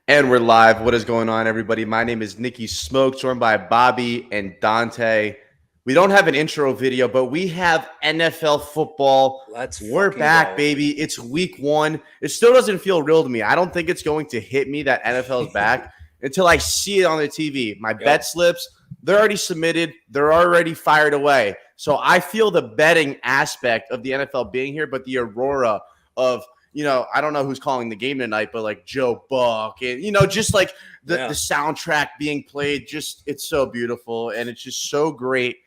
And we're live. What is going on, everybody? My name is Nikki Smoke, joined by Bobby and Dante. We don't have an intro video, but we have NFL football. We're back, baby. It's week 1. It still doesn't feel real to me. I don't think it's going to hit me that NFL is back until I see it on the TV. My bet slips, they're already submitted. They're already fired away. So I feel the betting aspect of the NFL being here, but the aurora of I don't know who's calling the game tonight, but like Joe Buck and, just like the soundtrack being played, it's so beautiful. And it's just so great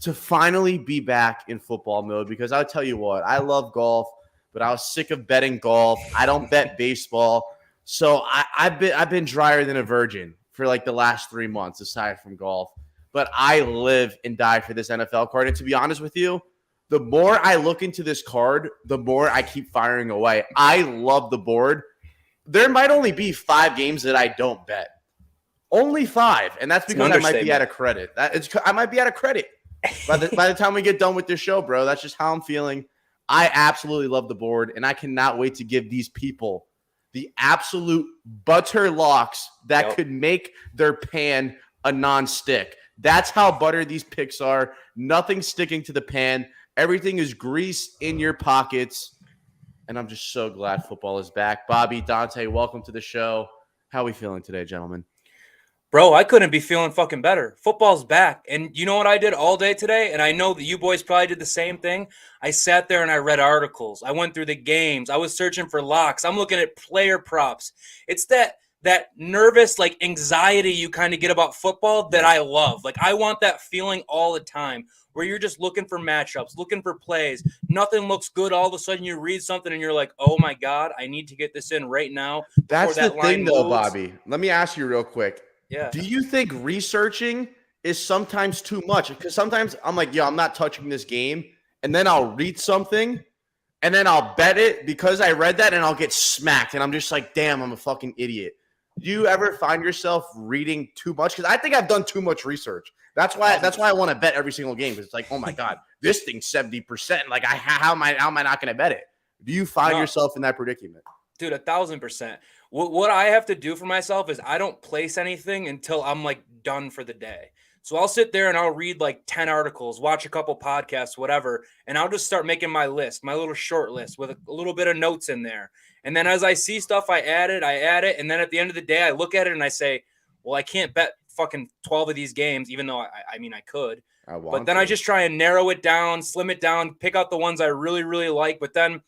to finally be back in football mode, because I'll tell you what, I love golf, but I was sick of betting golf. I don't bet baseball. So I've been drier than a virgin for like the last 3 months, aside from golf. But I live and die for this NFL card. And to be honest with you, the more I look into this card, the more I keep firing away. I love the board. There might only be 5 games that I don't bet. Only 5. And that's because I might be out of credit. I might be out of credit by the time we get done with this show, bro. That's just how I'm feeling. I absolutely love the board, and I cannot wait to give these people the absolute butter locks that could make their pan a non-stick. That's how butter these picks are. Nothing sticking to the pan. Everything is grease in your pockets, and I'm just so glad football is back. Bobby, Dante, welcome to the show. How are we feeling today, gentlemen? Bro, I couldn't be feeling fucking better. Football's back, and you know what I did all day today? And I know that you boys probably did the same thing. I sat there and I read articles. I went through the games. I was searching for locks. I'm looking at player props. It's that nervous, like, anxiety you kind of get about football that I love. Like, I want that feeling all the time, where you're just looking for matchups, looking for plays. Nothing looks good. All of a sudden you read something and you're like, oh my God, I need to get this in right now. That's the thing though, Bobby. Let me ask you real quick. Yeah. Do you think researching is sometimes too much? Because sometimes I'm like, I'm not touching this game. And then I'll read something and then I'll bet it because I read that, and I'll get smacked. And I'm just like, damn, I'm a fucking idiot. Do you ever find yourself reading too much? Because I think I've done too much research. That's why I want to bet every single game, because it's like, oh my God, this thing's 70%. Like, how am I not going to bet it? Do you find yourself in that predicament? Dude, 1,000%. What I have to do for myself is I don't place anything until I'm like done for the day. So I'll sit there and I'll read like 10 articles, watch a couple podcasts, whatever, and I'll just start making my list, my little short list with a little bit of notes in there. And then as I see stuff, I add it. And then at the end of the day, I look at it and I say, well, I can't bet fucking 12 of these games, even though I mean, I could. But then I just try and narrow it down, slim it down, pick out the ones I really, really like. But then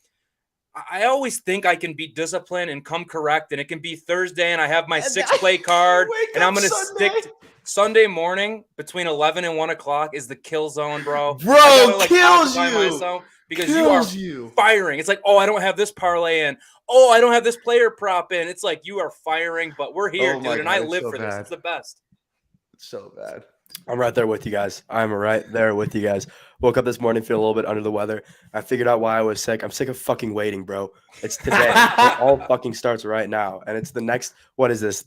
I always think I can be disciplined and come correct, and it can be Thursday and I have my 6-play card, and I'm going to stick Sunday morning between 11 and 1 o'clock is the kill zone, bro. Bro, kills you. Because you are firing. It's like, oh, I don't have this parlay in. Oh, I don't have this player prop in. It's like you are firing, but we're here, dude, and I live for this. It's the best. It's so bad. I'm right there with you guys. I'm right there with you guys. Woke up this morning feeling a little bit under the weather. I figured out why I was sick. I'm sick of fucking waiting, bro. It's today. It all fucking starts right now. And it's the next, what is this?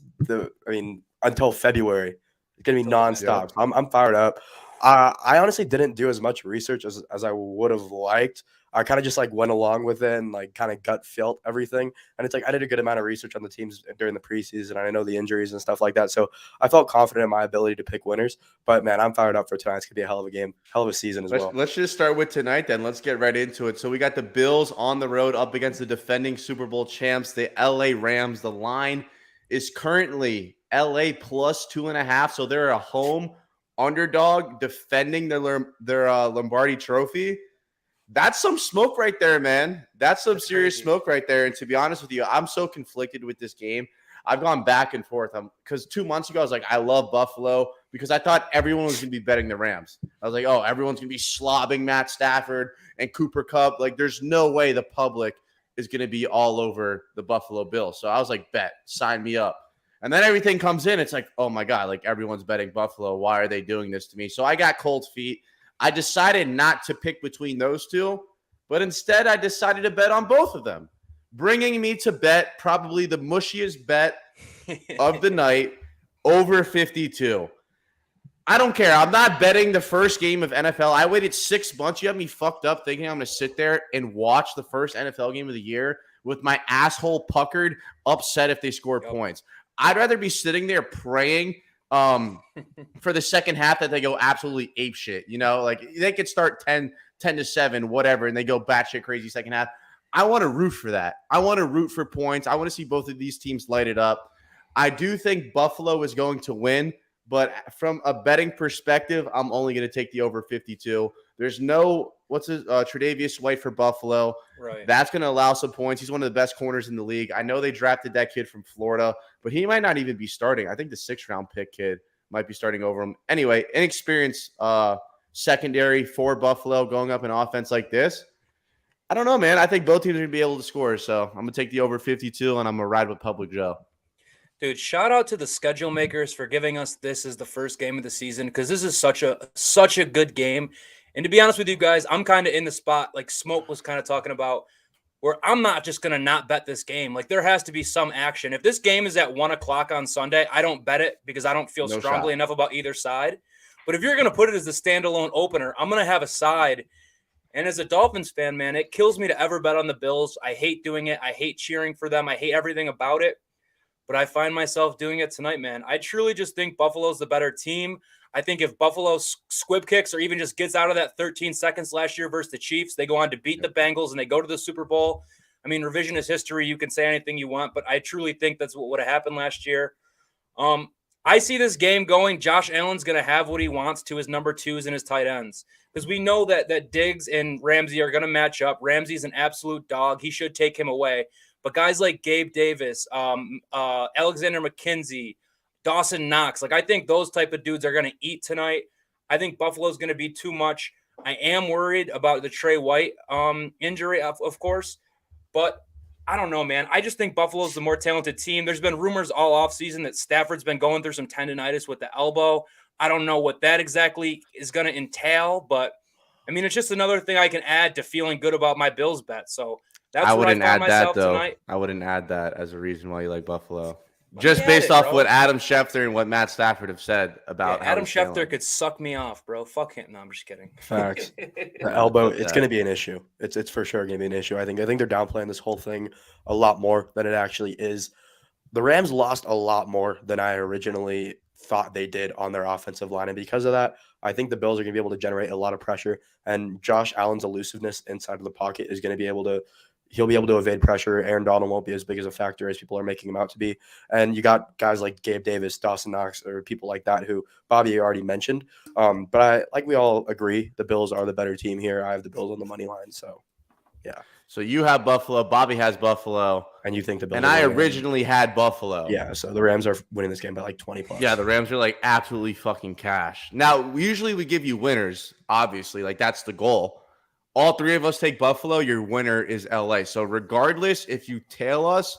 Until February. It's going to be nonstop. I'm fired up. I honestly didn't do as much research as I would have liked. I kind of just like went along with it and like kind of gut felt everything. And it's like I did a good amount of research on the teams during the preseason, and I know the injuries and stuff like that. So I felt confident in my ability to pick winners. But man, I'm fired up for tonight. It's gonna be a hell of a game, hell of a season as well. Let's just start with tonight then. Let's get right into it. So we got the Bills on the road up against the defending Super Bowl champs, the LA Rams. The line is currently LA plus 2.5. So they're a home underdog defending their Lombardi trophy. That's some smoke right there, man. That's some serious smoke right there. And to be honest with you, I'm so conflicted with this game. I've gone back and forth. Because 2 months ago, I was like, I love Buffalo, because I thought everyone was going to be betting the Rams. I was like, oh, everyone's going to be slobbing Matt Stafford and Cooper Kupp. Like, there's no way the public is going to be all over the Buffalo Bills. So I was like, bet, sign me up. And then everything comes in. It's like, oh, my God, like everyone's betting Buffalo. Why are they doing this to me? So I got cold feet. I decided not to pick between those two, but instead I decided to bet on both of them, bringing me to bet probably the mushiest bet of the night, over 52. I don't care. I'm not betting the first game of NFL. I waited 6 months. You have me fucked up thinking I'm going to sit there and watch the first NFL game of the year with my asshole puckered, upset if they score points. I'd rather be sitting there praying for the second half that they go absolutely apeshit. You know, like they could start 10-7, whatever, and they go batshit crazy second half. I want to root for that. I want to root for points. I want to see both of these teams light it up. I do think Buffalo is going to win, but from a betting perspective, I'm only going to take the over 52. There's no Tre'Davious White for Buffalo. Right. That's going to allow some points. He's one of the best corners in the league. I know they drafted that kid from Florida, but he might not even be starting. I think the 6th-round pick kid might be starting over him. Anyway, inexperienced secondary for Buffalo going up in offense like this. I don't know, man. I think both teams are going to be able to score, so I'm going to take the over 52, and I'm going to ride with Public Joe. Dude, shout out to the schedule makers for giving us this as the first game of the season, because this is such a good game. And to be honest with you guys, I'm kind of in the spot like Smoke was kind of talking about, where I'm not just going to not bet this game. Like, there has to be some action. If this game is at 1 o'clock on Sunday, I don't bet it because I don't feel strongly enough about either side. But if you're going to put it as the standalone opener, I'm going to have a side. And as a Dolphins fan, man, it kills me to ever bet on the Bills. I hate doing it. I hate cheering for them. I hate everything about it. But I find myself doing it tonight, man. I truly just think Buffalo's the better team. I think if Buffalo squib kicks or even just gets out of that 13 seconds last year versus the Chiefs, they go on to beat the Bengals and they go to the Super Bowl. I mean, revisionist history, you can say anything you want, but I truly think that's what would have happened last year. I see this game going. Josh Allen's going to have what he wants to his number 2s and his tight ends, because we know that Diggs and Ramsey are going to match up. Ramsey's an absolute dog. He should take him away. But guys like Gabe Davis, Alexander McKenzie, Dawson Knox, like I think those type of dudes are going to eat tonight. I think Buffalo's going to be too much. I am worried about the Trey White injury, of course. But I don't know, man. I just think Buffalo's the more talented team. There's been rumors all offseason that Stafford's been going through some tendonitis with the elbow. I don't know what that exactly is going to entail, but I mean, it's just another thing I can add to feeling good about my Bills bet. So that's what I found myself tonight. I wouldn't add that as a reason why you like Buffalo. Just based off what Adam Schefter and what Matt Stafford have said about Adam Schefter could suck me off, bro. Fuck him. No, I'm just kidding. Facts. The elbow, it's going to be an issue. It's for sure going to be an issue. I think they're downplaying this whole thing a lot more than it actually is. The Rams lost a lot more than I originally thought they did on their offensive line, and because of that, I think the Bills are going to be able to generate a lot of pressure, and Josh Allen's elusiveness inside of the pocket is going to be able to he'll be able to evade pressure. Aaron Donald won't be as big as a factor as people are making him out to be. And you got guys like Gabe Davis, Dawson Knox, or people like that who Bobby already mentioned. But we all agree the Bills are the better team here. I have the Bills on the money line. So, yeah. So you have Buffalo. Bobby has Buffalo. And you think the Bills And I originally had Buffalo. Yeah, so the Rams are winning this game by like 20 plus. Yeah, the Rams are like absolutely fucking cash. Now, usually we give you winners, obviously. Like, that's the goal. All three of us take Buffalo. Your winner is LA. So regardless, if you tail us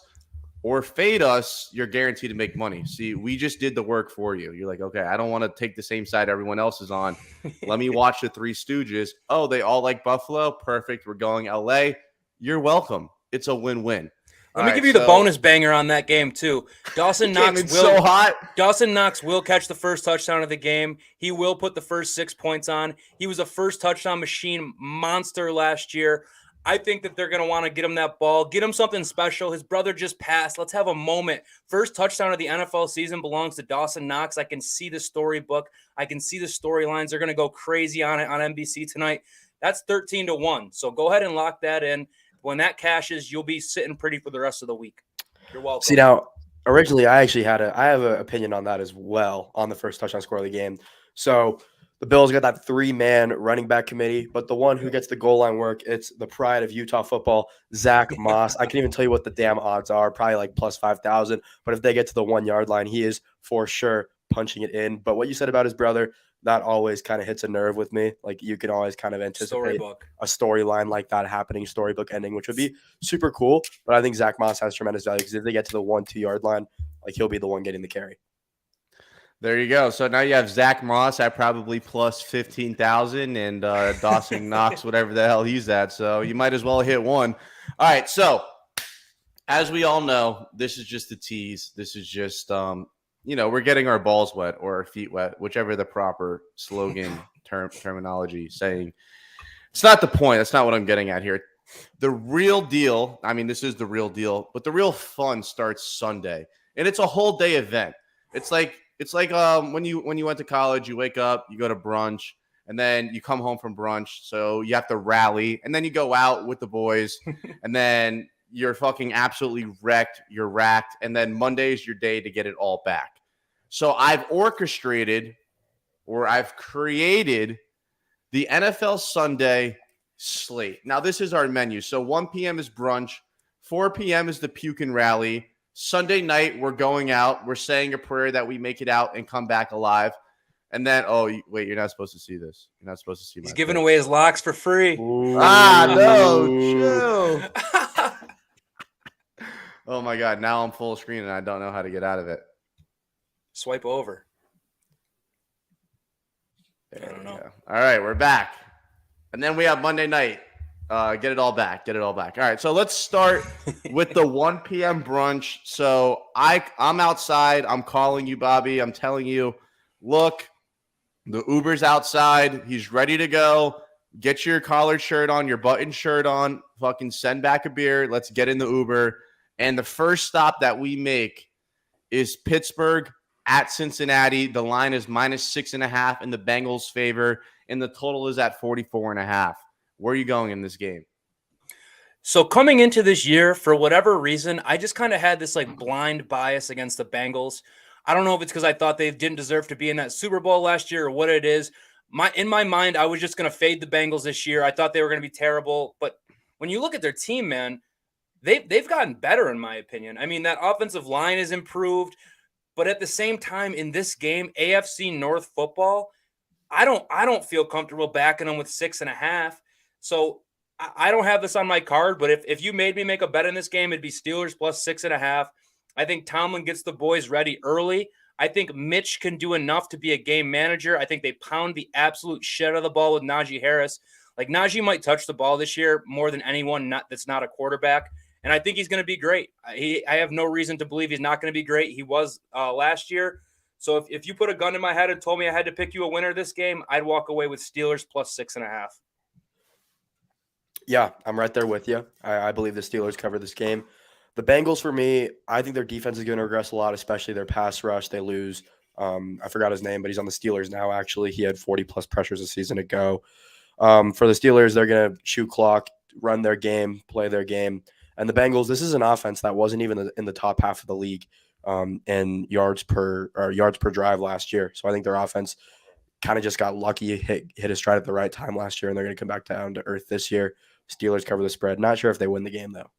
or fade us, you're guaranteed to make money. See, we just did the work for you. You're like, okay, I don't want to take the same side everyone else is on. Let me watch the Three Stooges. Oh, they all like Buffalo? Perfect. We're going LA. You're welcome. It's a win-win. Let me give you the bonus banger on that game, too. Dawson Knox Dawson Knox will catch the first touchdown of the game. He will put the first 6 points on. He was a first touchdown machine monster last year. I think that they're going to want to get him that ball, get him something special. His brother just passed. Let's have a moment. First touchdown of the NFL season belongs to Dawson Knox. I can see the storybook. I can see the storylines. They're going to go crazy on it on NBC tonight. That's 13-1. So go ahead and lock that in. When that cashes, you'll be sitting pretty for the rest of the week. You're welcome. See, now, originally, I have an opinion on that as well, on the first touchdown score of the game. So the Bills got that 3-man running back committee, but the one who gets the goal line work, it's the pride of Utah football, Zach Moss. I can't even tell you what the damn odds are, probably like plus 5,000. But if they get to the 1 yard line, he is for sure punching it in. But what you said about his brother, that always kind of hits a nerve with me. Like, you can always kind of anticipate a storyline like that happening, storybook ending, which would be super cool. But I think Zach Moss has tremendous value because if they get to the 1-2 yard line, like, he'll be the one getting the carry. There you go. So now you have Zach Moss at probably plus 15,000 and Dawson Knox, whatever the hell he's at. So you might as well hit one. All right. So as we all know, this is just a tease. This is just we're getting our balls wet or our feet wet, whichever the proper slogan terminology saying. It's not the point. That's not what I'm getting at here. The real deal, I mean, this is the real deal, but the real fun starts Sunday. and it's a whole day event. It's like when you went to college, you wake up, you go to brunch, and then you come home from brunch, so you have to rally, and then you go out with the boys, and then you're fucking absolutely wrecked, you're racked, and then Monday is your day to get it all back. So I've orchestrated, or I've created, the NFL Sunday slate. Now, this is our menu. So 1 p.m. is brunch, 4 p.m. is the puke and rally. Sunday night, we're going out. We're saying a prayer that we make it out and come back alive. And then, wait, you're not supposed to see this. You're not supposed to see. He's giving away his locks for free. Ooh. No, chill. Oh my God! Now I'm full screen and I don't know how to get out of it. Swipe over. There I don't know. All right, we're back, and then we have Monday night. Get it all back. Get it all back. All right, so let's start with the 1 p.m. brunch. So I'm outside. I'm calling you, Bobby. I'm telling you, look, the Uber's outside. He's ready to go. Get your collared shirt on, your button shirt on. Fucking send back a beer. Let's get in the Uber. And the first stop that we make is Pittsburgh at Cincinnati. The line is -6.5 in the Bengals' favor, and the total is at 44.5. Where are you going in this game? So coming into this year, for whatever reason, I just kind of had this like blind bias against the Bengals. I don't know if it's because I thought they didn't deserve to be in that Super Bowl last year or what it is. In my mind, I was just going to fade the Bengals this year. I thought they were going to be terrible. But when you look at their team, man, they've gotten better, in my opinion. I mean, that offensive line is improved. But at the same time, in this game, AFC North football, I don't feel comfortable backing them with 6.5. So I don't have this on my card. But if you made me make a bet in this game, it'd be Steelers plus 6.5. I think Tomlin gets the boys ready early. I think Mitch can do enough to be a game manager. I think they pound the absolute shit out of the ball with Najee Harris. Like, Najee might touch the ball this year more than anyone that's not a quarterback. And I think he's going to be great. I have no reason to believe he's not going to be great. He was last year. So if you put a gun in my head and told me I had to pick you a winner this game, I'd walk away with Steelers plus 6.5. Yeah, I'm right there with you. I believe the Steelers cover this game. The Bengals, for me, I think their defense is going to regress a lot, especially their pass rush. They lose. I forgot his name, but he's on the Steelers now, actually. He had 40-plus pressures a season ago. For the Steelers, they're going to shoot clock, run their game, play their game. And the Bengals, this is an offense that wasn't even in the top half of the league in yards per drive last year. So I think their offense kind of just got lucky, hit a stride at the right time last year, and they're going to come back down to earth this year. Steelers cover the spread. Not sure if they win the game, though.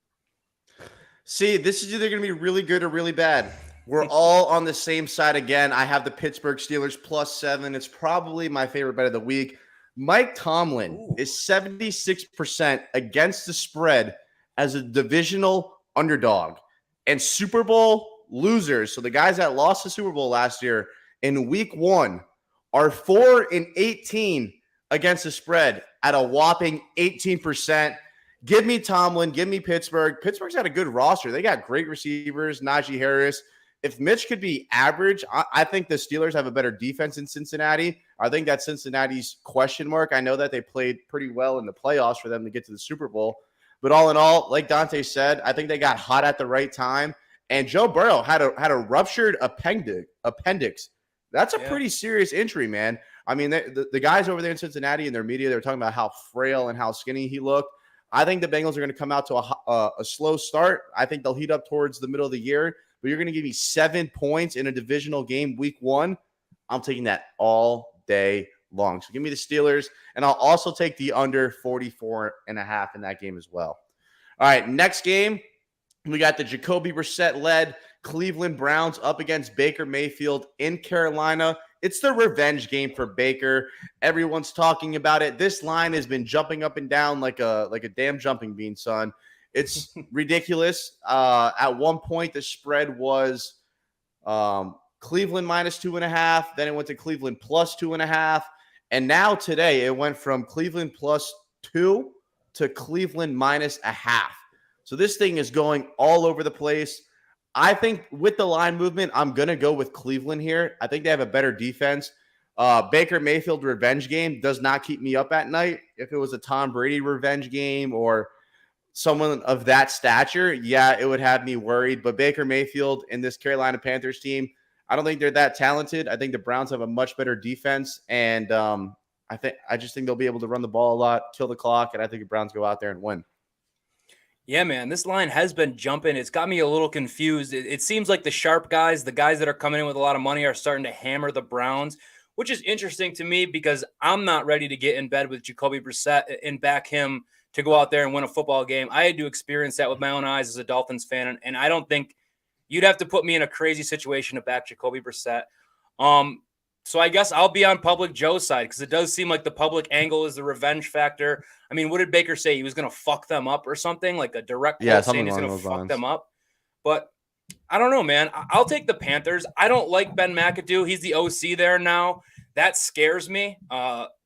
See, this is either going to be really good or really bad. We're all on the same side again. I have the Pittsburgh Steelers +7. It's probably my favorite bet of the week. Mike Tomlin is 76% against the spread as a divisional underdog. And Super Bowl losers, so the guys that lost the Super Bowl last year in week 1, are 4-18 against the spread at a whopping 18%. Give me Tomlin. Give me Pittsburgh. Pittsburgh's got a good roster. They got great receivers, Najee Harris. If Mitch could be average, I think the Steelers have a better defense in Cincinnati. I think that's Cincinnati's question mark. I know that they played pretty well in the playoffs for them to get to the Super Bowl. But all in all, like Dante said, I think they got hot at the right time. And Joe Burrow had a ruptured appendix. That's a pretty serious injury, man. I mean, the guys over there in Cincinnati in their media, they were talking about how frail and how skinny he looked. I think the Bengals are going to come out to a slow start. I think they'll heat up towards the middle of the year. But you're going to give me 7 points in a divisional game week 1. I'm taking that all day long. So give me the Steelers. And I'll also take the under 44.5 in that game as well. All right, next game, we got the Jacoby Brissett-led Cleveland Browns up against Baker Mayfield in Carolina. It's the revenge game for Baker. Everyone's talking about it. This line has been jumping up and down like a damn jumping bean, son. It's ridiculous. At one point, the spread was Cleveland -2.5. Then it went to Cleveland +2.5. And now today, it went from Cleveland +2 to Cleveland -0.5. So this thing is going all over the place. I think with the line movement, I'm going to go with Cleveland here. I think they have a better defense. Baker Mayfield revenge game does not keep me up at night. If it was a Tom Brady revenge game or someone of that stature, yeah, it would have me worried. But Baker Mayfield and this Carolina Panthers team, I don't think they're that talented. I think the Browns have a much better defense, and I just think they'll be able to run the ball a lot, kill the clock, and I think the Browns go out there and win. Yeah, man, this line has been jumping. It's got me a little confused. It seems like the sharp guys, the guys that are coming in with a lot of money, are starting to hammer the Browns, which is interesting to me because I'm not ready to get in bed with Jacoby Brissett and back him to go out there and win a football game. I had to experience that with my own eyes as a Dolphins fan, and I don't think you'd have to put me in a crazy situation to back Jacoby Brissett. So I guess I'll be on Public Joe's side because it does seem like the public angle is the revenge factor. I mean, what did Baker say? He was going to fuck them up or something, like a direct quote saying he's going to fuck them up. But I don't know, man. I'll take the Panthers. I don't like Ben McAdoo. He's the OC there now. That scares me.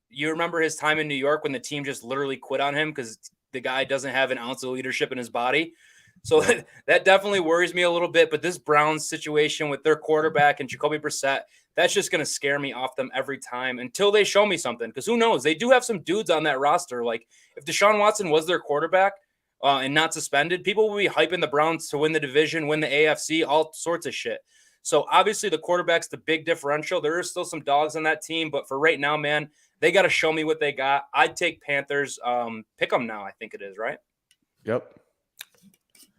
You remember his time in New York when the team just literally quit on him because the guy doesn't have an ounce of leadership in his body. So that definitely worries me a little bit. But this Browns situation with their quarterback and Jacoby Brissett, that's just going to scare me off them every time until they show me something. Because who knows? They do have some dudes on that roster. Like if Deshaun Watson was their quarterback and not suspended, people will be hyping the Browns to win the division, win the AFC, all sorts of shit. So obviously the quarterback's the big differential. There are still some dogs on that team. But for right now, man, they got to show me what they got. I'd take Panthers. Pick them now, I think it is, right? Yep.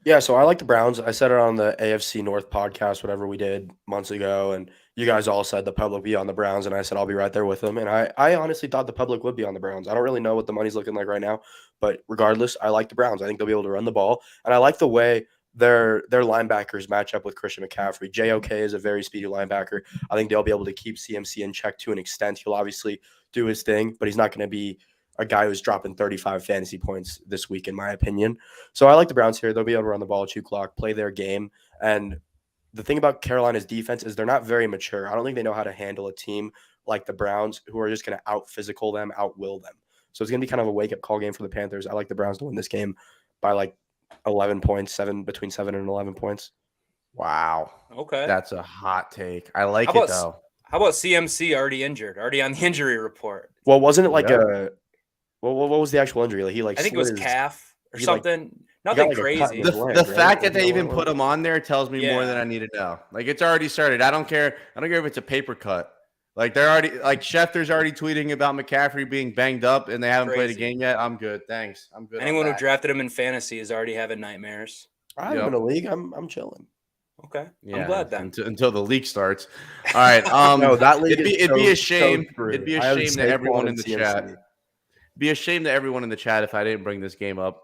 Yeah, so I like the Browns. I said it on the AFC North podcast, whatever we did months ago, and you guys all said the public be on the Browns, and I said I'll be right there with them. And I honestly thought the public would be on the Browns. I don't really know what the money's looking like right now, but regardless, I like the Browns. I think they'll be able to run the ball, and I like the way their linebackers match up with Christian McCaffrey. JOK is a very speedy linebacker. I think they'll be able to keep CMC in check to an extent. He'll obviously do his thing, but he's not going to be a guy who's dropping 35 fantasy points this week, in my opinion. So I like the Browns here. They'll be able to run the ball, chew clock, play their game. And the thing about Carolina's defense is they're not very mature. I don't think they know how to handle a team like the Browns who are just going to out-physical them, out-will them. So it's going to be kind of a wake-up call game for the Panthers. I like the Browns to win this game by like 11 points, between 7 and 11 points. Wow. Okay. That's a hot take. I like it, though. How about CMC already injured, already on the injury report? Well, wasn't it like what was the actual injury? I think it was calf or something. Nothing crazy. The fact that they even put him on there tells me more than I need to know. Like it's already started. I don't care if it's a paper cut. Like they're already Schefter's already tweeting about McCaffrey being banged up and they haven't played a game yet. I'm good. Thanks. I'm good. Anyone who drafted him in fantasy is already having nightmares. I have him in a league. I'm chilling. Okay. Yeah, I'm glad then. Until the league starts. All right. No, that league it'd be a shame. It'd be a shame that everyone in the chat. Be a shame to everyone in the chat if I didn't bring this game up.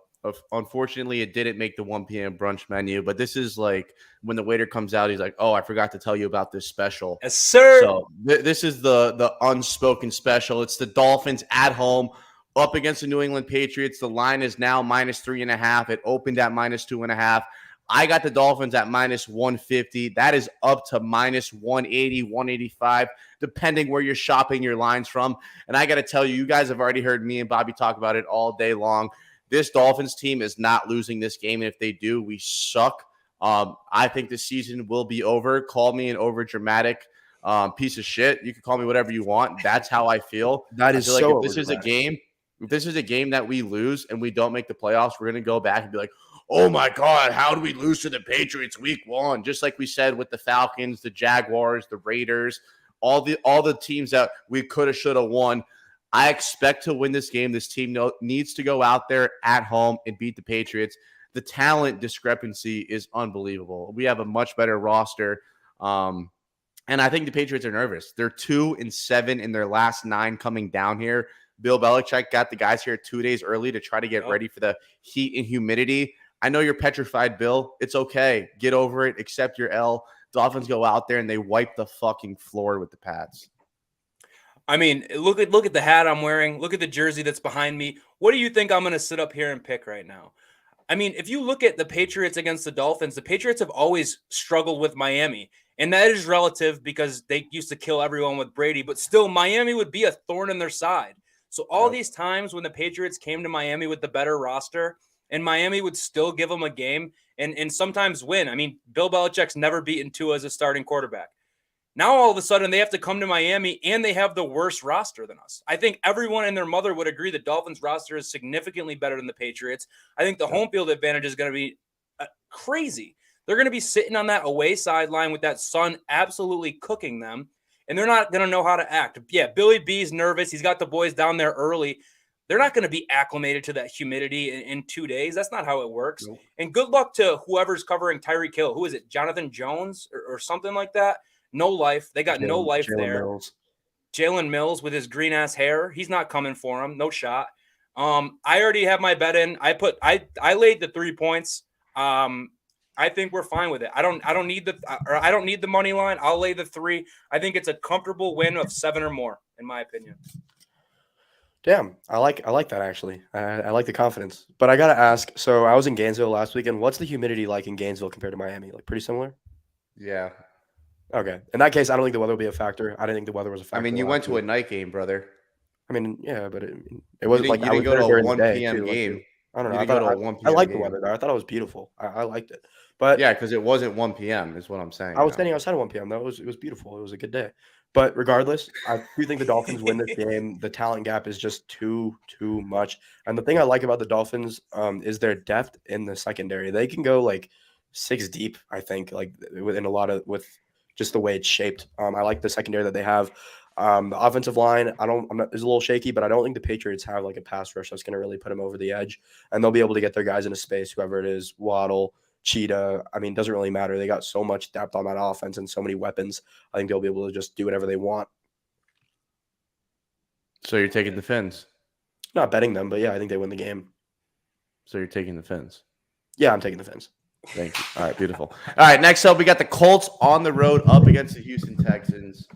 Unfortunately, it didn't make the 1 p.m. brunch menu, but this is like when the waiter comes out, he's like, "Oh, I forgot to tell you about this special." Yes, sir. So this is the unspoken special. It's the Dolphins at home up against the New England Patriots. The line is now -3.5. It opened at -2.5. I got the Dolphins at -150. That is up to -180, 185, depending where you're shopping your lines from. And I got to tell you, you guys have already heard me and Bobby talk about it all day long. This Dolphins team is not losing this game. And if they do, we suck. I think the season will be over. Call me an overdramatic piece of shit. You can call me whatever you want. That's how I feel. That is like so if this is a game that we lose and we don't make the playoffs, we're going to go back and be like, oh my God, how do we lose to the Patriots week 1? Just like we said with the Falcons, the Jaguars, the Raiders, all the teams that we could have, should have won. I expect to win this game. This team needs to go out there at home and beat the Patriots. The talent discrepancy is unbelievable. We have a much better roster. And I think the Patriots are nervous. They're 2-7 in their last 9 coming down here. Bill Belichick got the guys here 2 days early to try to get ready for the heat and humidity. I know you're petrified, Bill. It's okay. Get over it. Accept your L. Dolphins go out there and they wipe the fucking floor with the Pats. I mean, look at the hat I'm wearing. Look at the jersey that's behind me. What do you think I'm going to sit up here and pick right now? I mean, if you look at the Patriots against the Dolphins, the Patriots have always struggled with Miami. And that is relative because they used to kill everyone with Brady. But still, Miami would be a thorn in their side. So all these times when the Patriots came to Miami with the better roster, and Miami would still give them a game and sometimes win. I mean, Bill Belichick's never beaten Tua as a starting quarterback. Now all of a sudden they have to come to Miami and they have the worst roster than us. I think everyone and their mother would agree the Dolphins roster is significantly better than the Patriots. I think the home field advantage is going to be crazy. They're going to be sitting on that away sideline with that sun absolutely cooking them, and they're not going to know how to act. Yeah, Billy B's nervous. He's got the boys down there early. They're not going to be acclimated to that humidity in 2 days. That's not how it works. Nope. And good luck to whoever's covering Tyreek Hill. Who is it? Jonathan Jones or something like that? No life. They got no life there. Jalen Mills with his green ass hair. He's not coming for him. No shot. I already have my bet in. I laid the 3 points. I think we're fine with it. I don't need the money line. I'll lay the 3. I think it's a comfortable win of 7 or more, in my opinion. Damn, I like that actually. I like the confidence. But I gotta ask. So I was in Gainesville last weekend. What's the humidity like in Gainesville compared to Miami? Like pretty similar? Yeah. Okay. In that case, I don't think the weather will be a factor. I didn't think the weather was a factor. I mean, you went to a night game, brother. I mean, yeah, but it wasn't like you didn't go to a 1 p.m. game. Like, I don't know. I thought a 1 p.m. I liked the weather there. I thought it was beautiful. I liked it. But yeah, because it wasn't 1 p.m. is what I'm saying. I was standing outside at 1 p.m. It was beautiful. It was a good day. But regardless, I do think the Dolphins win this game. The talent gap is just too much. And the thing I like about the Dolphins is their depth in the secondary. They can go like 6 deep, I think, like within a lot of with just the way it's shaped. I like the secondary that they have. The offensive line, is a little shaky, but I don't think the Patriots have like a pass rush that's going to really put them over the edge. And they'll be able to get their guys into space, whoever it is, Waddle, Cheetah. I mean, it doesn't really matter. They got so much depth on that offense and so many weapons. I think they'll be able to just do whatever they want. So you're taking the Fins? Not betting them, but yeah, I think they win the game. So you're taking the Fins? Yeah, I'm taking the Fins. Thank you. All right, beautiful. All right, next up, we got the Colts on the road up against the Houston Texans.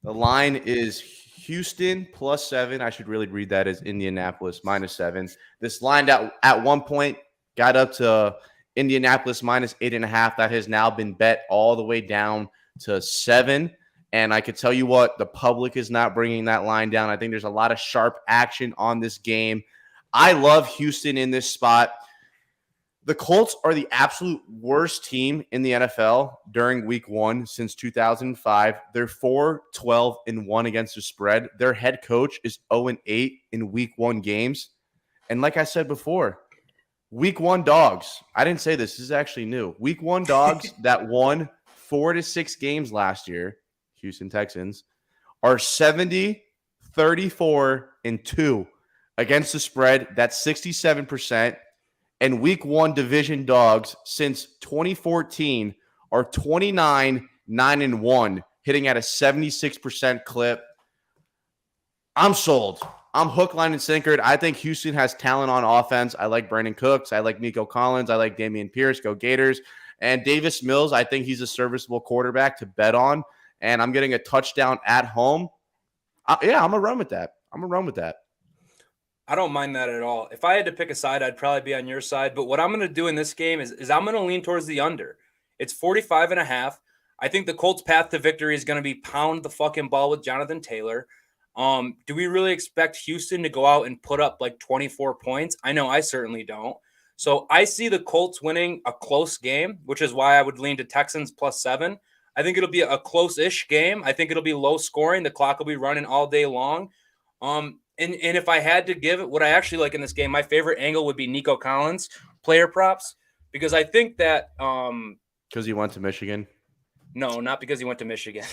The line is Houston +7. I should really read that as Indianapolis -7. This line at one point got up to Indianapolis -8.5. That has now been bet all the way down to 7. And I could tell you what, the public is not bringing that line down. I think there's a lot of sharp action on this game. I love Houston in this spot. The Colts are the absolute worst team in the NFL during week 1 since 2005. They're 4-12-1 against the spread. Their head coach is 0-8 in week 1 games. And like I said before, week 1 dogs. I didn't say this. This is actually new. Week 1 dogs that won 4 to 6 games last year, Houston Texans, are 70-34-2 against the spread. That's 67%. And week 1 division dogs since 2014 are 29-9-1, hitting at a 76% clip. I'm sold. I'm hook, line, and sinkered. I think Houston has talent on offense. I like Brandon Cooks. I like Nico Collins. I like Damian Pierce. Go Gators. And Davis Mills, I think he's a serviceable quarterback to bet on. And I'm getting a touchdown at home. I'm going to run with that. I don't mind that at all. If I had to pick a side, I'd probably be on your side. But what I'm going to do in this game is I'm going to lean towards the under. It's 45.5. I think the Colts' path to victory is going to be pound the fucking ball with Jonathan Taylor. Do we really expect Houston to go out and put up like 24 points? I know I certainly don't. So I see the Colts winning a close game, which is why I would lean to Texans +7. I think it'll be a close-ish game. I think it'll be low scoring. The clock will be running all day long. And if I had to give it what I actually like in this game, my favorite angle would be Nico Collins player props, because I think that because he went to Michigan. No, not because he went to Michigan.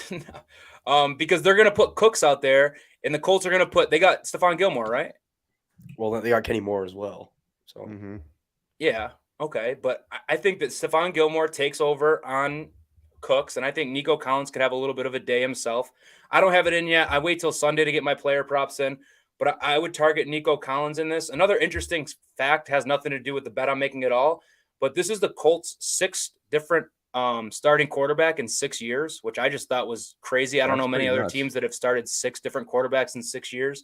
Because they're going to put Cooks out there, and the Colts are going to put – they got Stephon Gilmore, right? Well, they got Kenny Moore as well. So Yeah, okay. But I think that Stephon Gilmore takes over on Cooks, and I think Nico Collins could have a little bit of a day himself. I don't have it in yet. I wait till Sunday to get my player props in, but I would target Nico Collins in this. Another interesting fact has nothing to do with the bet I'm making at all, but this is the Colts' 6th different starting quarterback in 6 years, which I just thought was crazy. I don't know many other teams that have started 6 different quarterbacks in 6 years.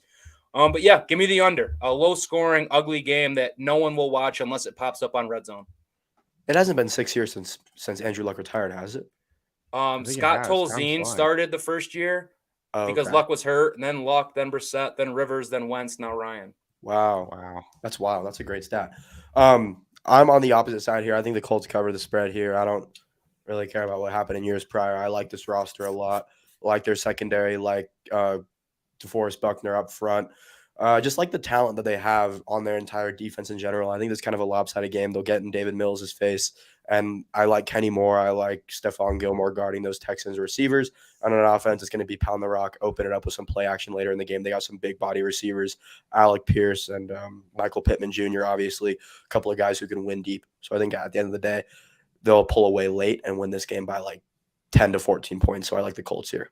But yeah, give me the under. A low-scoring, ugly game that no one will watch unless it pops up on Red Zone. It hasn't been 6 years since Andrew Luck retired, has it? Scott Tolzien started the first year because Luck was hurt, and then Luck, then Brissett, then Rivers, then Wentz, now Ryan. Wow. That's wild. That's a great stat. I'm on the opposite side here. I think the Colts cover the spread here. I don't really care about what happened in years prior. I like this roster a lot. like their secondary, like DeForest Buckner up front. Just like the talent that they have on their entire defense in general. I think it's kind of a lopsided game. They'll get in David Mills' face. And I like Kenny Moore. I like Stephon Gilmore guarding those Texans receivers. And on offense, it's going to be pound the rock, open it up with some play action later in the game. They got some big body receivers, Alec Pierce and Michael Pittman Jr., obviously, a couple of guys who can win deep. So I think at the end of the day, they'll pull away late and win this game by like 10 to 14 points. So I like the Colts here.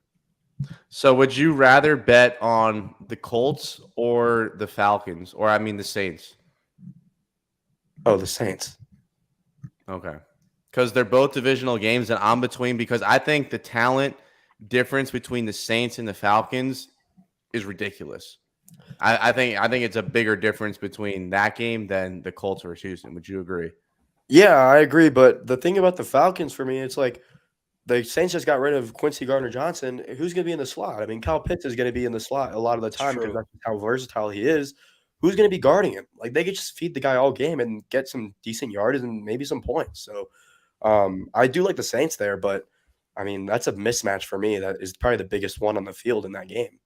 So would you rather bet on the Colts or the Falcons? Or, I mean, the Saints? Oh, the Saints. Okay. Because they're both divisional games, and I'm between, because I think the talent difference between the Saints and the Falcons is ridiculous. I think it's a bigger difference between that game than the Colts versus Houston. Would you agree? Yeah, I agree. But the thing about the Falcons for me, it's like the Saints just got rid of Quincy Gardner-Johnson. Who's going to be in the slot? I mean, Kyle Pitts is going to be in the slot a lot of the time because that's how versatile he is. Who's going to be guarding him? Like, they could just feed the guy all game and get some decent yardage and maybe some points. So I do like the Saints there, but, I mean, that's a mismatch for me. That is probably the biggest one on the field in that game.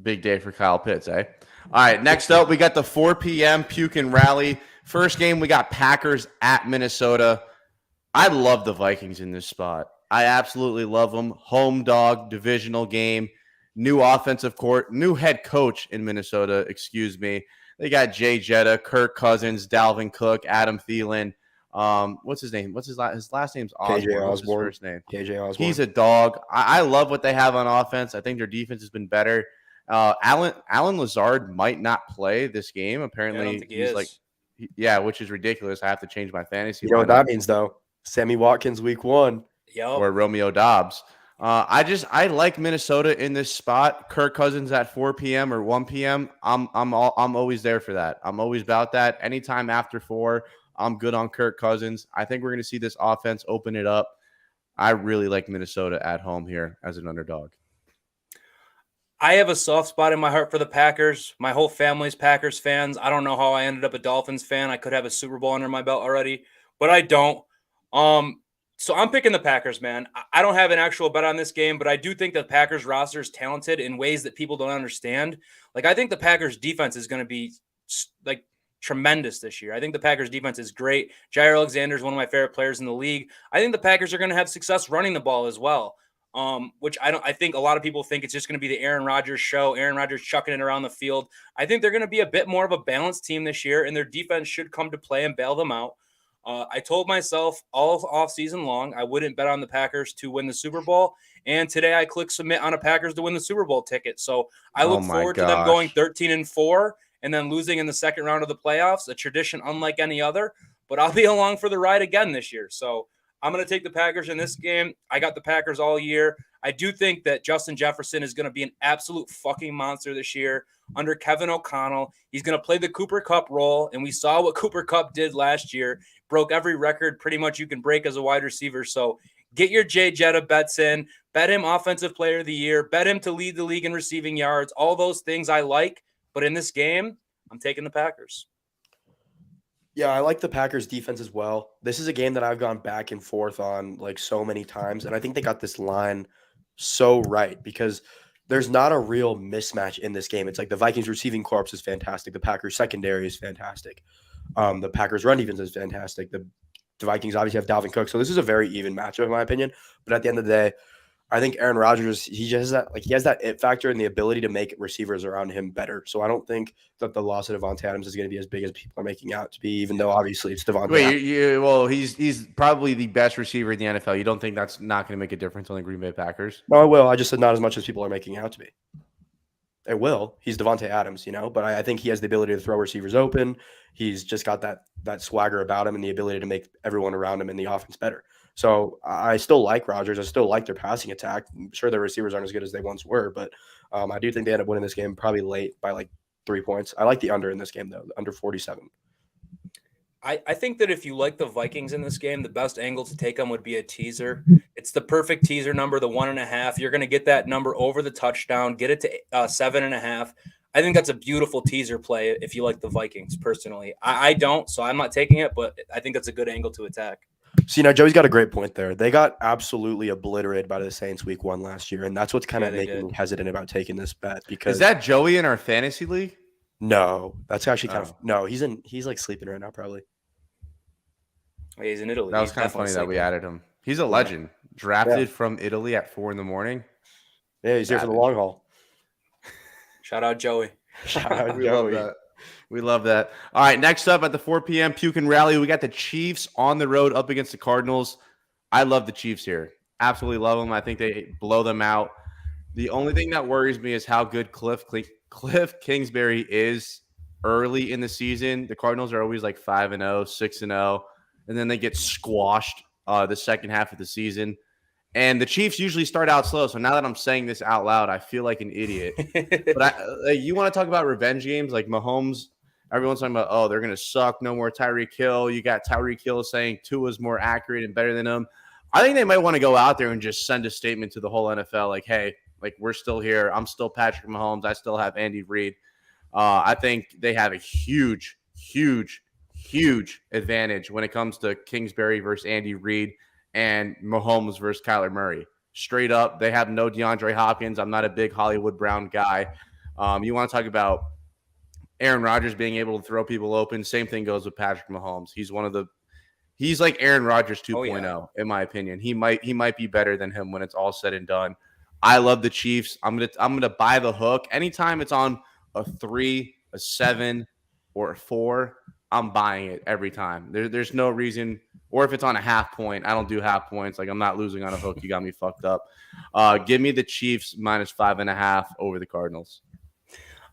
Big day for Kyle Pitts, eh? All right, next up, we got the 4 p.m. Puke and Rally. First game, we got Packers at Minnesota. I love the Vikings in this spot. I absolutely love them. Home dog, divisional game, new offensive court, new head coach in Minnesota, excuse me. They got Jay Jetta, Kirk Cousins, Dalvin Cook, Adam Thielen. What's his name? His last name's Osborne. KJ What's his Osborne. first name? KJ Osborne. He's a dog. I love what they have on offense. I think their defense has been better. Alan Lazard might not play this game. Apparently, I don't think he is. Which is ridiculous. I have to change my fantasy. You know what that means, though? Sammy Watkins, week 1. Yep. Or Romeo Dobbs. I like Minnesota in this spot. Kirk Cousins at 4 p.m. or 1 p.m. I'm always there for that. I'm always about that. Anytime after 4, I'm good on Kirk Cousins. I think we're going to see this offense open it up. I really like Minnesota at home here as an underdog. I have a soft spot in my heart for the Packers. My whole family's Packers fans. I don't know how I ended up a Dolphins fan. I could have a Super Bowl under my belt already, but I don't. So I'm picking the Packers, man. I don't have an actual bet on this game, but I do think the Packers roster is talented in ways that people don't understand. Like, I think the Packers defense is going to be like tremendous this year. I think the Packers defense is great. Jair Alexander is one of my favorite players in the league. I think the Packers are going to have success running the ball as well. Which I think a lot of people think it's just going to be the Aaron Rodgers show, Aaron Rodgers chucking it around the field. I think they're going to be a bit more of a balanced team this year, and their defense should come to play and bail them out. I told myself all off season long I wouldn't bet on the Packers to win the Super Bowl, and today I clicked submit on a Packers to win the Super Bowl ticket. So I look forward to them going 13-4 and then losing in the second round of the playoffs, a tradition unlike any other. But I'll be along for the ride again this year. So I'm going to take the Packers in this game. I got the Packers all year. I do think that Justin Jefferson is going to be an absolute fucking monster this year under Kevin O'Connell. He's going to play the Cooper Kupp role, and we saw what Cooper Kupp did last year. Broke every record pretty much you can break as a wide receiver. So get your Jay Jetta bets in. Bet him Offensive Player of the Year. Bet him to lead the league in receiving yards. All those things I like. But in this game, I'm taking the Packers. Yeah, I like the Packers defense as well. This is a game that I've gone back and forth on like so many times, and I think they got this line so right because there's not a real mismatch in this game. It's like the Vikings receiving corps is fantastic. The Packers secondary is fantastic. The Packers run defense is fantastic. The Vikings obviously have Dalvin Cook. So this is a very even matchup in my opinion. But at the end of the day, I think Aaron Rodgers, he has that it factor and the ability to make receivers around him better. So I don't think that the loss of Devontae Adams is going to be as big as people are making out to be, even though obviously it's Devontae Adams. Well, he's probably the best receiver in the NFL. You don't think that's not going to make a difference on the Green Bay Packers? No, I will. I just said not as much as people are making out to be. It will. He's Devontae Adams, but I think he has the ability to throw receivers open. He's just got that swagger about him and the ability to make everyone around him in the offense better. So I still like Rodgers. I still like their passing attack. I'm sure their receivers aren't as good as they once were, but I do think they end up winning this game probably late by like 3 points. I like the under in this game, though, under 47. I think that if you like the Vikings in this game, the best angle to take them would be a teaser. It's the perfect teaser number, the 1.5. You're going to get that number over the touchdown, get it to 7.5. I think that's a beautiful teaser play if you like the Vikings personally. I don't, so I'm not taking it, but I think that's a good angle to attack. See, now Joey's got a great point there. They got absolutely obliterated by the Saints week 1 last year, and that's what's kind of making me hesitant about taking this bet. Because is that Joey in our fantasy league? No, that's actually kind of no. He's like sleeping right now, probably. He's in Italy. That was kind of funny that we added him. He's a legend, drafted from Italy at 4 a.m. Yeah, he's here for the long haul. Shout out Joey. Shout out Joey. We love that. All right, next up at the 4 p.m. Puke and Rally, we got the Chiefs on the road up against the Cardinals. I love the Chiefs here. Absolutely love them. I think they blow them out. The only thing that worries me is how good Cliff Kingsbury is early in the season. The Cardinals are always like 5-0, 6-0, and then they get squashed the second half of the season. And the Chiefs usually start out slow. So now that I'm saying this out loud, I feel like an idiot. But you want to talk about revenge games like Mahomes? Everyone's talking about, oh, they're going to suck. No more Tyreek Hill. You got Tyreek Hill saying Tua's more accurate and better than him. I think they might want to go out there and just send a statement to the whole NFL like, hey, like we're still here. I'm still Patrick Mahomes. I still have Andy Reid. I think they have a huge, huge, huge advantage when it comes to Kingsbury versus Andy Reid and Mahomes versus Kyler Murray. Straight up, they have no DeAndre Hopkins. I'm not a big Hollywood Brown guy. You want to talk about Aaron Rodgers being able to throw people open. Same thing goes with Patrick Mahomes. He's like Aaron Rodgers 2.0 in my opinion. He might be better than him when it's all said and done. I love the Chiefs. I'm gonna buy the hook. Anytime it's on a 3, a 7, or a 4, I'm buying it every time. There's no reason. Or if it's on a half point, I don't do half points. Like I'm not losing on a hook. You got me fucked up. Give me the Chiefs -5.5 over the Cardinals.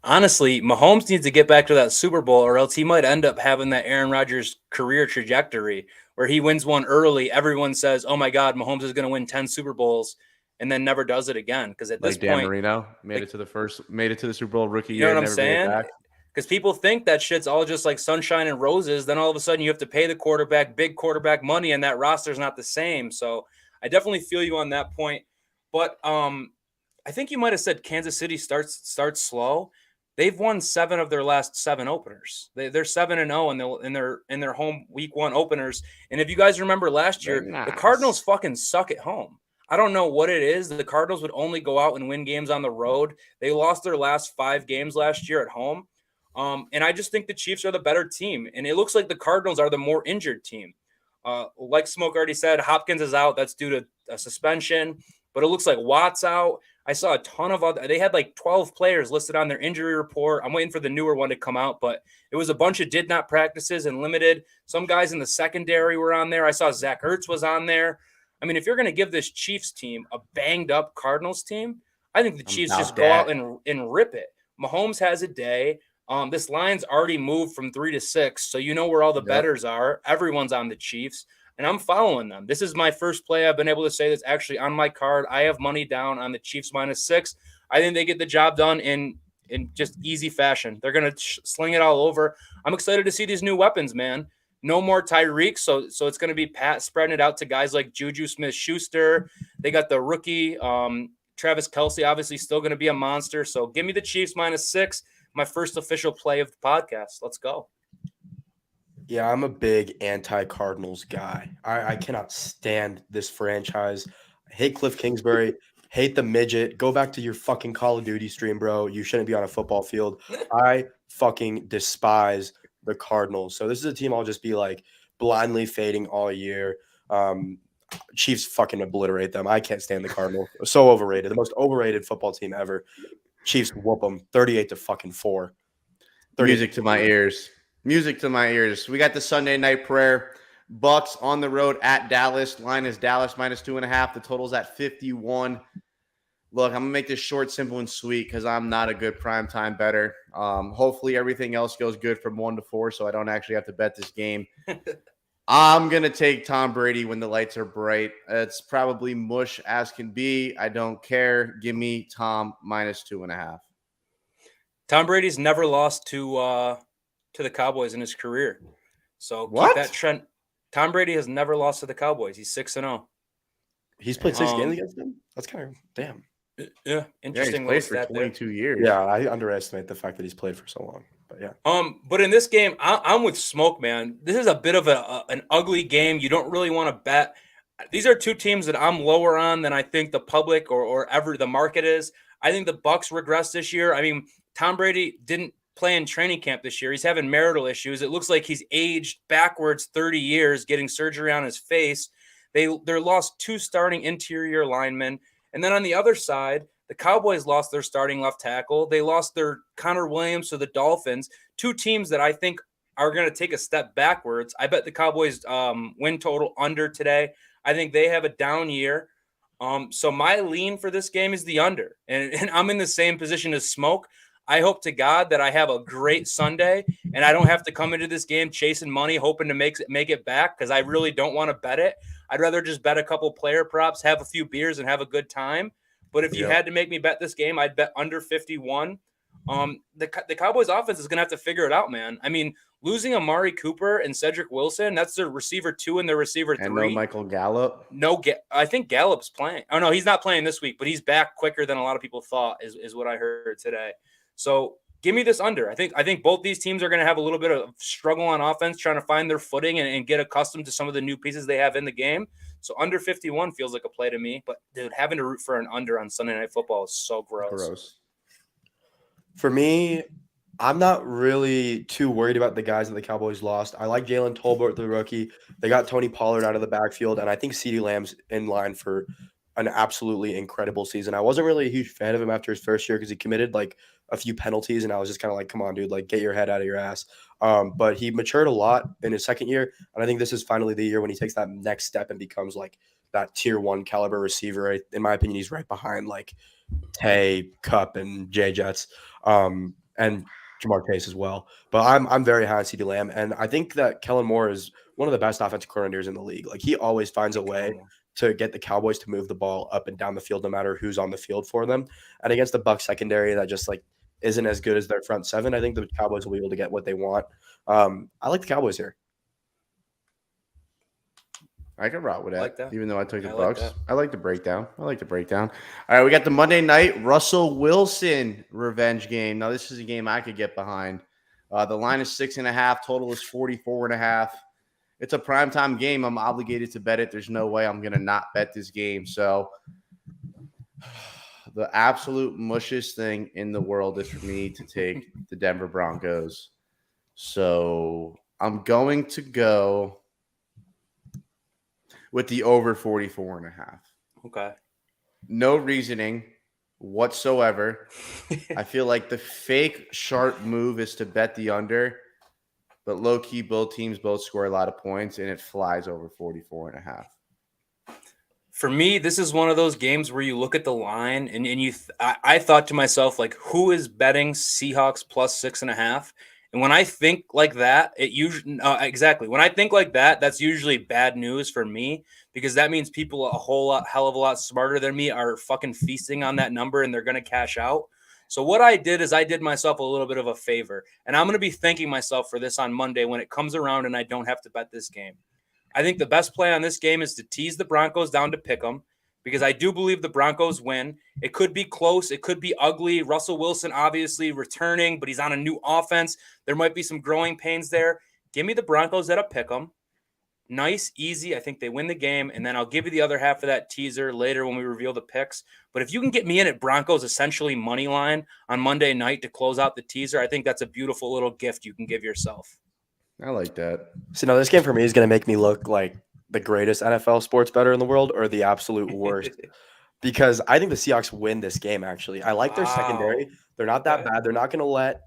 Honestly, Mahomes needs to get back to that Super Bowl, or else he might end up having that Aaron Rodgers career trajectory where he wins one early. Everyone says, "Oh my God, Mahomes is going to win 10 Super Bowls," and then never does it again. Because at this Dan point, Marino made it to the Super Bowl rookie year. You know what I'm saying? Because people think that shit's all just like sunshine and roses. Then all of a sudden you have to pay the quarterback big quarterback money, and that roster's not the same. So I definitely feel you on that point. But I think you might have said Kansas City starts slow. They've won 7 of their last 7 openers. They're 7-0 in their home week 1 openers. And if you guys remember last year, the Cardinals fucking suck at home. I don't know what it is. The Cardinals would only go out and win games on the road. They lost their last 5 games last year at home. And I just think the Chiefs are the better team. And it looks like the Cardinals are the more injured team. Like Smoke already said, Hopkins is out. That's due to a suspension. But it looks like Watt's out. I saw a ton of they had like 12 players listed on their injury report. I'm waiting for the newer one to come out, but it was a bunch of did not practices and limited. Some guys in the secondary were on there. I saw Zach Ertz was on there. I mean, if you're going to give this Chiefs team a banged up Cardinals team, I think the Chiefs just go out and rip it. Mahomes has a day. This line's already moved from 3 to 6, so you know where all the bettors are. Everyone's on the Chiefs. And I'm following them. This is my first play I've been able to say that's actually on my card. I have money down on the Chiefs -6. I think they get the job done in just easy fashion. They're going to sling it all over. I'm excited to see these new weapons, man. No more Tyreek, so it's going to be Pat spreading it out to guys like Juju Smith-Schuster. They got the rookie Travis Kelce, obviously still going to be a monster. So give me the Chiefs -6, my first official play of the podcast. Let's go. Yeah, I'm a big anti-Cardinals guy. I cannot stand this franchise. I hate Cliff Kingsbury. Hate the midget. Go back to your fucking Call of Duty stream, bro. You shouldn't be on a football field. I fucking despise the Cardinals. So this is a team I'll just be like blindly fading all year. Chiefs fucking obliterate them. I can't stand the Cardinals. So overrated. The most overrated football team ever. Chiefs whoop them 38-4. Music to my ears. Music to my ears. We got the Sunday night prayer. Bucks on the road at Dallas. Line is Dallas -2.5. The total's at 51. Look, I'm going to make this short, simple, and sweet because I'm not a good primetime bettor. Hopefully everything else goes good from 1 to 4 so I don't actually have to bet this game. I'm going to take Tom Brady when the lights are bright. It's probably mush as can be. I don't care. Give me Tom -2.5. Tom Brady's never lost to the Cowboys in his career. So keep that trend. Tom Brady has never lost to the Cowboys. He's 6-0. He's played 6 games against them? That's kind of damn. Yeah, interesting. Yeah, he's played for 22 years. Yeah, I underestimate the fact that he's played for so long. But yeah. But in this game, I'm with Smoke, man. This is a bit of an ugly game. You don't really want to bet. These are two teams that I'm lower on than I think the public or ever the market is. I think the Bucks regressed this year. I mean, Tom Brady didn't play in training camp this year. He's having marital issues. It looks like he's aged backwards 30 years, getting surgery on his face. They're lost 2 starting interior linemen. And then on the other side, the Cowboys lost their starting left tackle. They lost their Connor Williams to the Dolphins, 2 teams that I think are going to take a step backwards. I bet the Cowboys win total under today. I think they have a down year. So my lean for this game is the under. And I'm in the same position as Smoke. I hope to God that I have a great Sunday and I don't have to come into this game chasing money, hoping to make it back, because I really don't want to bet it. I'd rather just bet a couple player props, have a few beers, and have a good time. But if you had to make me bet this game, I'd bet under 51. The Cowboys offense is going to have to figure it out, man. I mean, losing Amari Cooper and Cedric Wilson, that's their receiver 2 and their receiver 3. And no Michael Gallup. I think Gallup's playing. Oh, no, he's not playing this week, but he's back quicker than a lot of people thought is what I heard today. So give me this under. I think both these teams are going to have a little bit of struggle on offense, trying to find their footing and get accustomed to some of the new pieces they have in the game. So under 51 feels like a play to me. But, dude, having to root for an under on Sunday Night Football is so gross. For me, I'm not really too worried about the guys that the Cowboys lost. I like Jalen Tolbert, the rookie. They got Tony Pollard out of the backfield, and I think CeeDee Lamb's in line for an absolutely incredible season. I wasn't really a huge fan of him after his first year because he committed like a few penalties, and I was just kind of like, come on, dude, like get your head out of your ass. But he matured a lot in his second year, and I think this is finally the year when he takes that next step and becomes like that tier 1 caliber receiver. In my opinion, he's right behind like Tay, Cup, and Jay Jets, and Jamar Chase as well. But I'm very high on CeeDee Lamb, and I think that Kellen Moore is one of the best offensive coordinators in the league. Like, he always finds a way to get the Cowboys to move the ball up and down the field, no matter who's on the field for them. And against the Bucs secondary that just like isn't as good as their front seven, I think the Cowboys will be able to get what they want. I like the Cowboys here. I can rock with that, like that. Even though I took the Bucs. I like the breakdown. All right, we got the Monday night Russell Wilson revenge game. Now, this is a game I could get behind. The line is 6.5. Total is 44.5. It's a primetime game. I'm obligated to bet it. There's no way I'm going to not bet this game. So the absolute mushiest thing in the world is for me to take the Denver Broncos. So I'm going to go with the over 44.5. Okay. No reasoning whatsoever. I feel like the fake sharp move is to bet the under. But low-key, both teams score a lot of points, and it flies over 44.5. For me, this is one of those games where you look at the line, and I thought to myself, like, who is betting Seahawks plus 6.5? And when I think like that, it usually exactly. When I think like that, that's usually bad news for me, because that means people hell of a lot smarter than me are fucking feasting on that number, and they're going to cash out. So what I did is I did myself a little bit of a favor, and I'm going to be thanking myself for this on Monday when it comes around and I don't have to bet this game. I think the best play on this game is to tease the Broncos down to pick them, because I do believe the Broncos win. It could be close. It could be ugly. Russell Wilson obviously returning, but he's on a new offense. There might be some growing pains there. Give me the Broncos at a pick 'em. Nice, easy. I think they win the game, and then I'll give you the other half of that teaser later when we reveal the picks. But if you can get me in at Broncos essentially money line on Monday night to close out the teaser, I think that's a beautiful little gift you can give yourself. I like that. So now this game for me is going to make me look like the greatest NFL sports bettor in the world or the absolute worst. Because I think the Seahawks win this game, actually. I like their secondary. They're not that bad. They're not going to let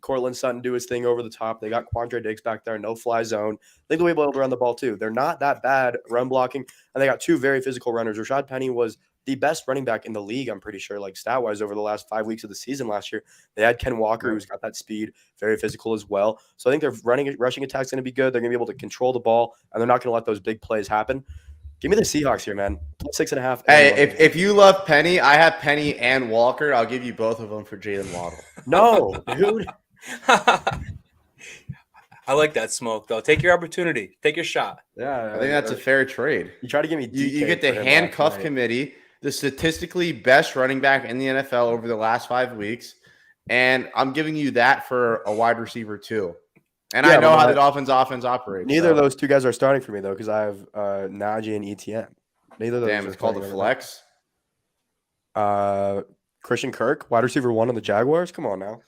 Cortland Sutton do his thing over the top. They got Quandre Diggs back there, no fly zone. They think they'll be able to run the ball too. They're not that bad run blocking, and they got 2 very physical runners. Rashad Penny was the best running back in the league, I'm pretty sure, like stat-wise over the last 5 weeks of the season last year. They had Ken Walker, who's got that speed, very physical as well. So I think their rushing attack's going to be good. They're going to be able to control the ball, and they're not going to let those big plays happen. Give me the Seahawks here, man. 6.5. Hey, if you love Penny, I have Penny and Walker. I'll give you both of them for Jalen Waddle. No, dude. I like that, Smoke, though. Take your opportunity. Take your shot. Yeah, I think that's a fair trade. You try to give me you get the handcuff committee, the statistically best running back in the NFL over the last 5 weeks, And I'm giving you that for a wide receiver too. And I know how the Dolphins offense operates. Neither of those two guys are starting for me though, because I have Najee and ETN. Neither of those. Damn, it's called a flex. Christian Kirk, wide receiver 1 on the Jaguars. Come on now.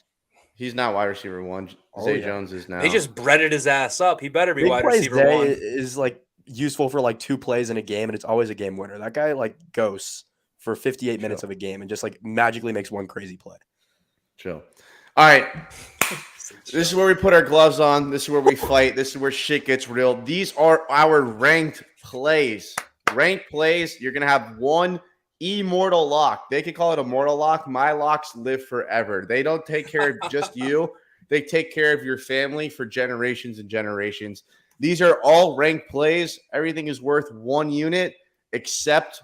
He's not wide receiver 1. Zay Jones is now. They just breaded his ass up. He better be wide receiver 1. Is like useful for like 2 plays in a game, and it's always a game winner. That guy like ghosts for 58 minutes of a game and just like magically makes one crazy play. Chill. All right. This is where we put our gloves on. This is where we fight. This is where shit gets real. These are our ranked plays. Ranked plays. You're going to have one immortal lock. They could call it a mortal lock. My locks live forever. They don't take care of just you. They take care of your family for generations and generations. These are all ranked plays. Everything is worth 1 unit except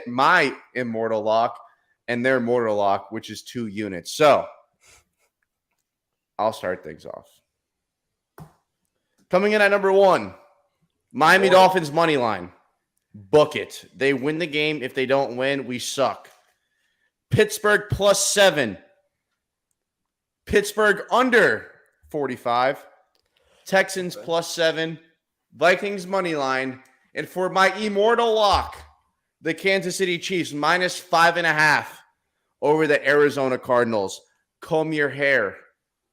my immortal lock and their mortal lock, which is 2 units. So I'll start things off. Coming in at number 1, Miami Dolphins money line. Book it. They win the game. If they don't win, we suck. Pittsburgh +7. Pittsburgh under 45. Texans +7. Vikings money line. And for my immortal lock, the Kansas City Chiefs -5.5 over the Arizona Cardinals. Comb your hair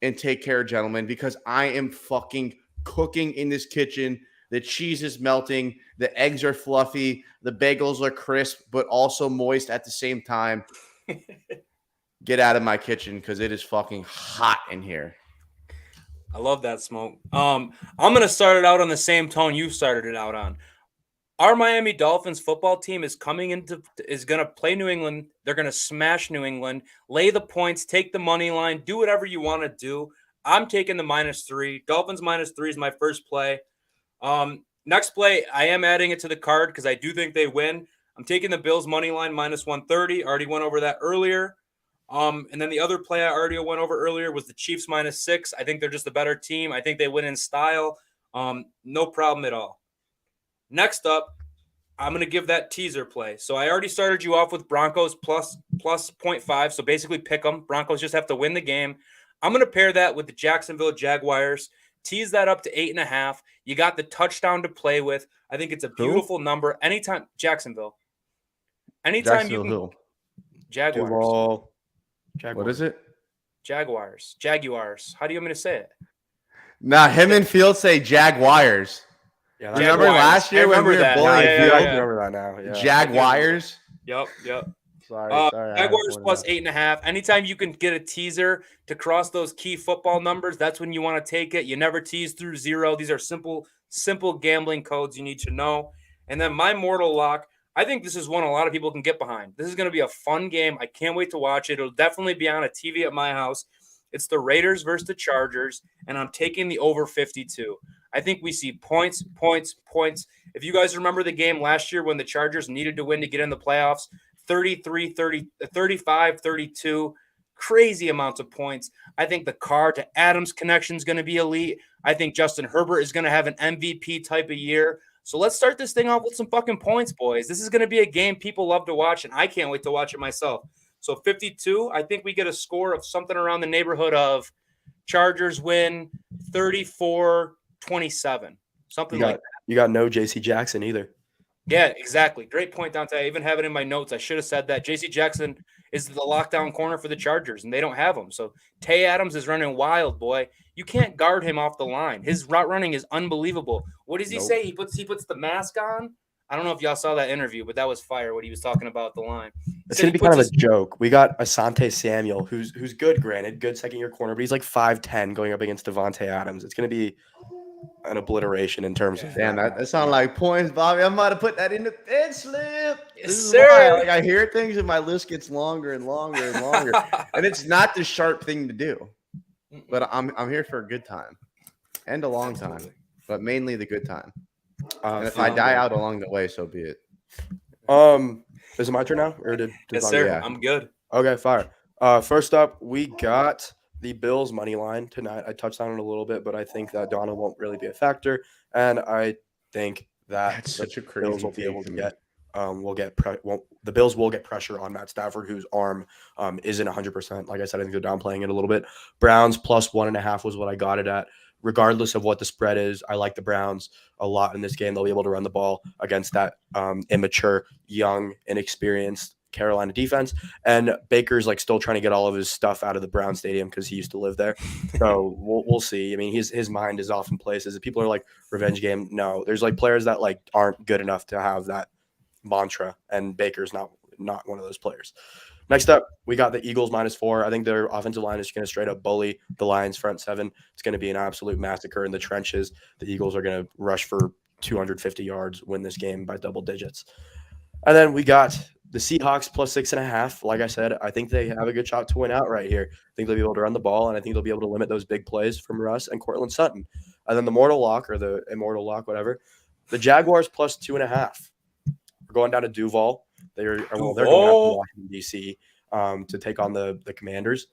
and take care, gentlemen, because I am fucking cooking in this kitchen. The cheese is melting. The eggs are fluffy. The bagels are crisp, but also moist at the same time. Get out of my kitchen because it is fucking hot in here. I love that, Smoke. I'm going to start it out on the same tone you started it out on. Our Miami Dolphins football team is going to play New England. They're going to smash New England, lay the points, take the money line, do whatever you want to do. I'm taking the -3. Dolphins -3 is my first play. Next play, I am adding it to the card because I do think they win. I'm taking the Bills money line -130. Already went over that earlier. And then the other play I already went over earlier was the Chiefs -6. I think they're just a better team. I think they win in style. No problem at all. Next up, I'm going to give that teaser play. So I already started you off with Broncos plus 0.5. So basically pick them. Broncos just have to win the game. I'm going to pair that with the Jacksonville Jaguars. Tease that up to 8.5. You got the touchdown to play with. I think it's a beautiful number. Anytime Jacksonville. Anytime you can. Jaguars. What is it? Jaguars. How do you want me to say it? Nah, him and Field say Jaguars. Yeah, remember last year when we were bullying Field? I remember that now. Yeah. Jaguars. Yep. Sorry. Jaguars plus 8.5. Anytime you can get a teaser to cross those key football numbers, that's when you want to take it. You never tease through 0. These are simple gambling codes you need to know. And then my mortal lock, I think this is one a lot of people can get behind. This is going to be a fun game. I can't wait to watch it. It'll definitely be on a TV at my house. It's the Raiders versus the Chargers, and I'm taking the over 52. I think we see points. If you guys remember the game last year when the Chargers needed to win to get in the playoffs, 35-32, crazy amounts of points. I think the Carr to Adams connection is going to be elite. I think Justin Herbert is going to have an MVP type of year. So let's start this thing off with some fucking points, boys. This is going to be a game people love to watch, and I can't wait to watch it myself. So 52, I think we get a score of something around the neighborhood of Chargers win 34-27, something like that. You got no J.C. Jackson either. Yeah, exactly. Great point, Dante. I even have it in my notes. I should have said that. J.C. Jackson is the lockdown corner for the Chargers, and they don't have him. So Tay Adams is running wild, boy. You can't guard him off the line. His route running is unbelievable. What does he say? He puts the mask on. I don't know if y'all saw that interview, but that was fire what he was talking about the line. It's going to be kind of a joke. We got Asante Samuel, who's good, granted, good second-year corner, but he's like 5'10", going up against Devontae Adams. It's going to be an obliteration in terms of damn, that sounds like points, Bobby. I'm about to put that in the bed slip. Yes, sir. Like, I hear things and my list gets longer and longer and longer. And it's not the sharp thing to do. But I'm here for a good time. And a long time. But mainly the good time. And if I die out along the way, so be it. Is it my turn now? Or did yes, sir. Yeah. I'm good. Okay, fire. First up, we got the Bills money line tonight. I touched on it a little bit, but I think that Donald won't really be a factor, and I think that that's such a Bills will be able to get the Bills will get pressure on Matt Stafford, whose arm isn't 100%. Like I said, I think they're downplaying it a little bit. Browns plus 1.5 was what I got it at. Regardless of what the spread is, I like the Browns a lot in this game. They'll be able to run the ball against that immature, young, inexperienced Carolina defense. And Baker's like still trying to get all of his stuff out of the Brown Stadium because he used to live there. So we'll see. I mean, his mind is off in places. If people are like revenge game, no. There's like players that like aren't good enough to have that mantra, and Baker's not one of those players. Next up, we got the Eagles -4. I think their offensive line is going to straight up bully the Lions front seven. It's going to be an absolute massacre in the trenches. The Eagles are going to rush for 250 yards, win this game by double digits. And then we got the Seahawks plus 6.5. Like I said, I think they have a good shot to win out right here. I think they'll be able to run the ball, and I think they'll be able to limit those big plays from Russ and Cortland Sutton. And then the mortal lock, or the immortal lock, whatever, the Jaguars plus 2.5. We're going down to Duval. They're going up to Washington, D.C. To take on the Commanders.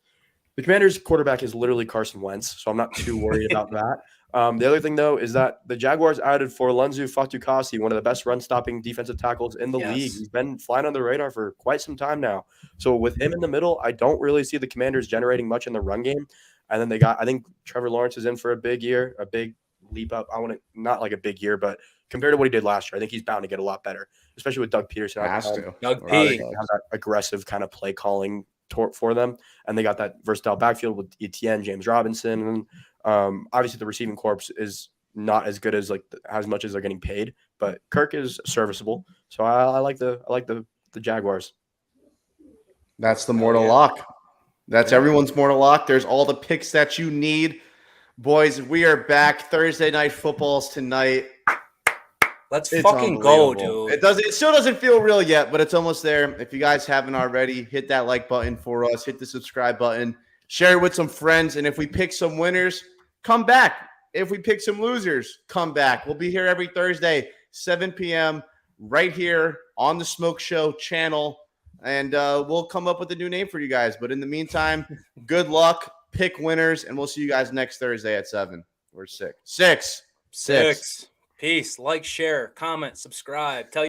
The Commanders' quarterback is literally Carson Wentz, so I'm not too worried about that. The other thing, though, is that the Jaguars added Forlanzu Fatukasi, one of the best run-stopping defensive tackles in the league. He's been flying on the radar for quite some time now. So with him in the middle, I don't really see the Commanders generating much in the run game. And then I think Trevor Lawrence is in for a big year, a big leap up. Not like a big year, but compared to what he did last year, I think he's bound to get a lot better, especially with Doug Peterson. Doug P. Have that aggressive kind of play calling for them, and they got that versatile backfield with Etienne, James Robinson, and obviously the receiving corps is not as good as as much as they're getting paid, but Kirk is serviceable. So I like the Jaguars. That's the mortal lock. That's everyone's mortal lock. There's all the picks that you need. Boys, we are back. Thursday night football's tonight. Let's fucking go, dude. It still doesn't feel real yet, but it's almost there. If you guys haven't already, hit that like button for us. Hit the subscribe button. Share it with some friends. And if we pick some winners, come back. If we pick some losers, come back. We'll be here every Thursday, 7 p.m., right here on the Smoke Show channel. And we'll come up with a new name for you guys. But in the meantime, good luck. Pick winners. And we'll see you guys next Thursday at 7 or 6. 6. Peace. Like, share, comment, subscribe. Tell